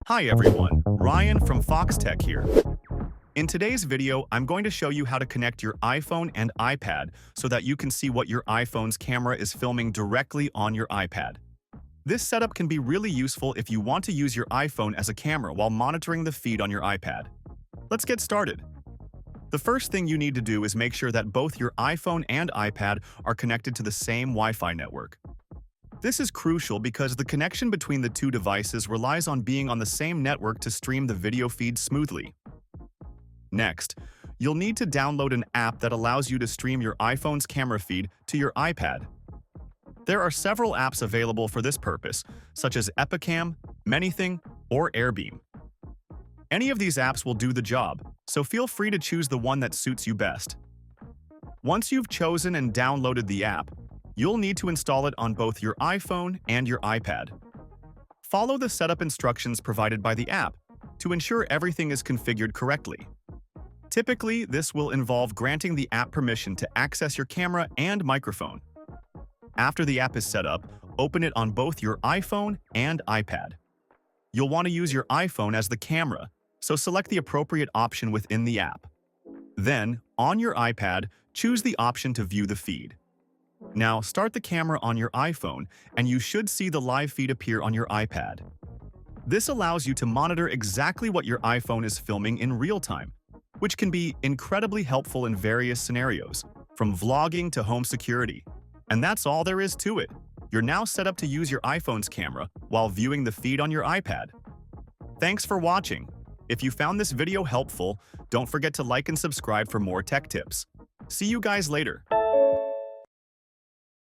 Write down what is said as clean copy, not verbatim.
Hi everyone, Ryan from Foxtecc here. In today's video, I'm going to show you how to connect your iPhone and iPad so that you can see what your iPhone's camera is filming directly on your iPad. This setup can be really useful if you want to use your iPhone as a camera while monitoring the feed on your iPad. Let's get started. The first thing you need to do is make sure that both your iPhone and iPad are connected to the same Wi-Fi network. This is crucial because the connection between the two devices relies on being on the same network to stream the video feed smoothly. Next, you'll need to download an app that allows you to stream your iPhone's camera feed to your iPad. There are several apps available for this purpose, such as Epicam, Manything, or Airbeam. Any of these apps will do the job, so feel free to choose the one that suits you best. Once you've chosen and downloaded the app, you'll need to install it on both your iPhone and your iPad. Follow the setup instructions provided by the app to ensure everything is configured correctly. Typically, this will involve granting the app permission to access your camera and microphone. After the app is set up, open it on both your iPhone and iPad. You'll want to use your iPhone as the camera, so select the appropriate option within the app. Then, on your iPad, choose the option to view the feed. Now, start the camera on your iPhone, and you should see the live feed appear on your iPad. This allows you to monitor exactly what your iPhone is filming in real time, which can be incredibly helpful in various scenarios, from vlogging to home security. And that's all there is to it. You're now set up to use your iPhone's camera while viewing the feed on your iPad. Thanks for watching. If you found this video helpful, don't forget to like and subscribe for more tech tips. See you guys later.